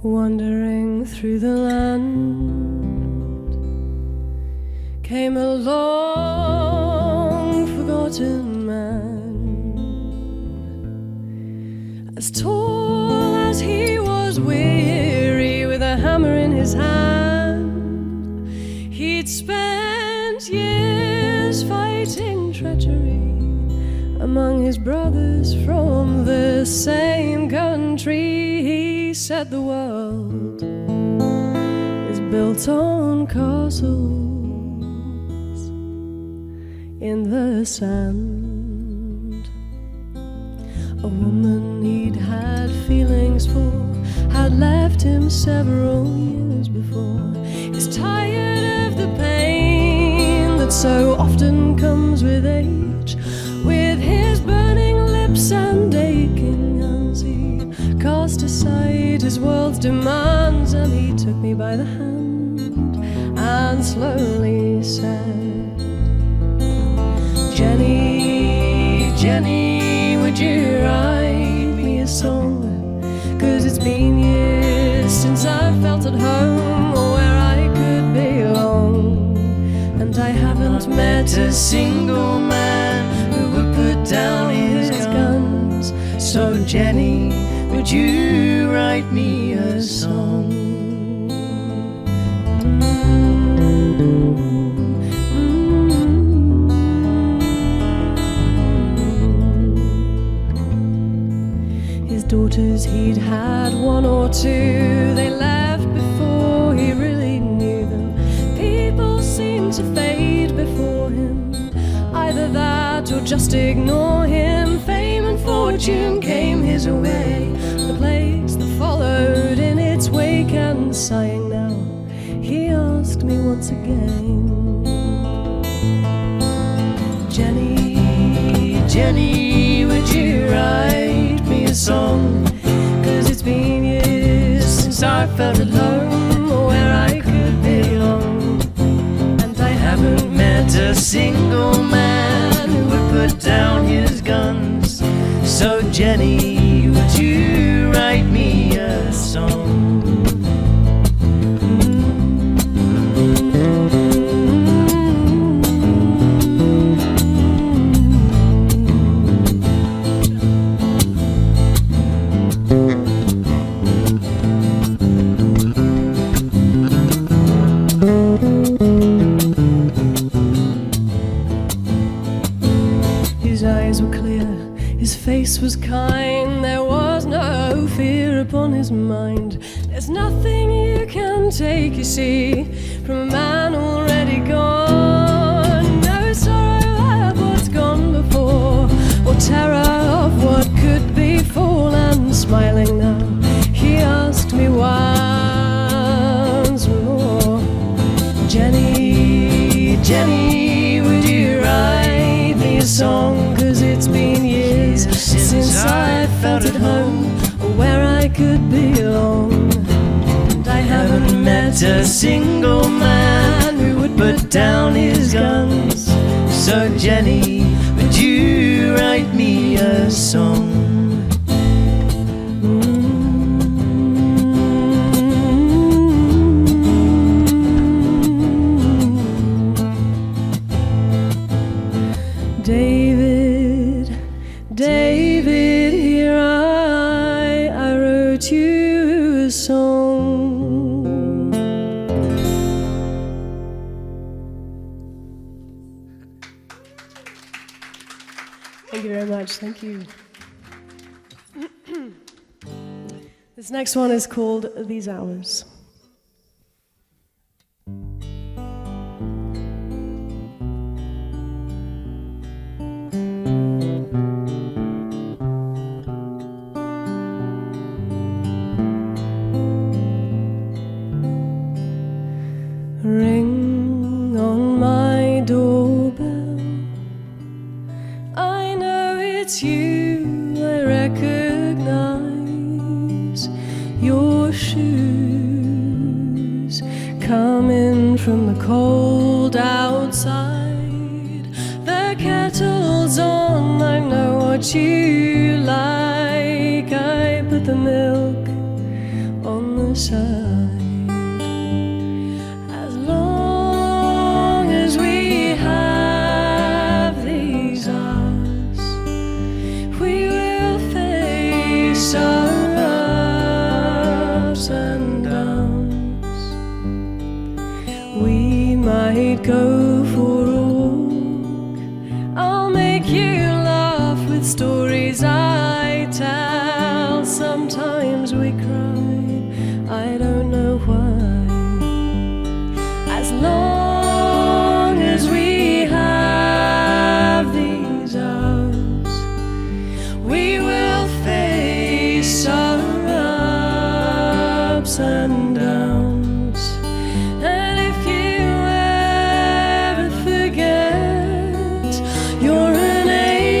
Wandering through the land came a long forgotten man, as tall as he was weary, with a hammer in his hand. He'd spent years fighting treachery among his brothers from the same country. He said the world is built on castles in the sand. A woman he'd had feelings for had left him several years before. He's tired of the pain that so often comes with age. With his burning lips and aching hands, he cast aside his world's demands, and he took me by the hand and slowly said, Jenny, Jenny, would you write me a song? 'Cause it's been years since I've felt at home, or where I could belong, and I haven't met a single man who would put down his guns. So Jenny, would you write me a song? His daughters, he'd had one or two. They left before he really knew them. People seemed to fade before him, either that or just ignore him. Fame and fortune came his way, the plagues that followed in its wake, and sighing now, he asked me once again, Jenny, Jenny, would you write me a song? 'Cause it's been years since I felt at home, or where I could belong, and I haven't met a single man who would put down his guns. So Jenny, would you write me a song? His eyes were clear, his face was kind, there was no fear upon his mind. There's nothing you can take, you see, from a man already gone. No sorrow at what's gone before, or terror of what could befall. And smiling now, he asked me once more, Jenny, Jenny, would you write me a song? 'Cause it's been years since I felt at home, or where I could belong, and I haven't met a single man who would put down his guns. So Jenny, would you write me a song? David, David, here I wrote you a song. Thank you very much, thank you. This next one is called These Hours. Ring on my doorbell, I know it's you, I recognize your shoes coming from the cold outside. The kettle's on, I know what you like. I put the milk on the your side. As long as we have these hours, we will face our ups and downs. We might go for a walk. I'll make you laugh with stories I tell. Sometimes we cry, I don't know why. As long as we have these hours, we will face our ups and downs. And if you ever forget you're an angel,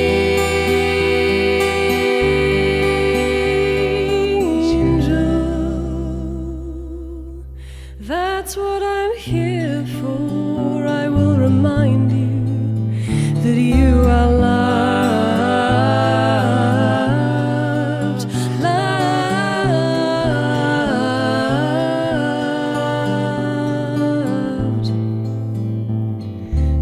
that's what I'm here for. I will remind you that you are loved, loved.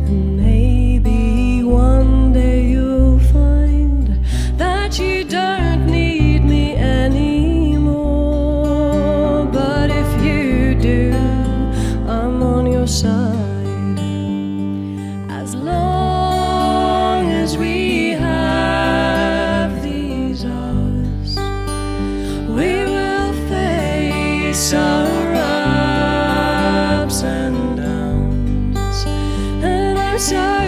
And maybe one day you'll find that you don't need me anymore. But if you do, I'm on your side. As long as we have these hours, we will face our ups and downs. And I'm sorry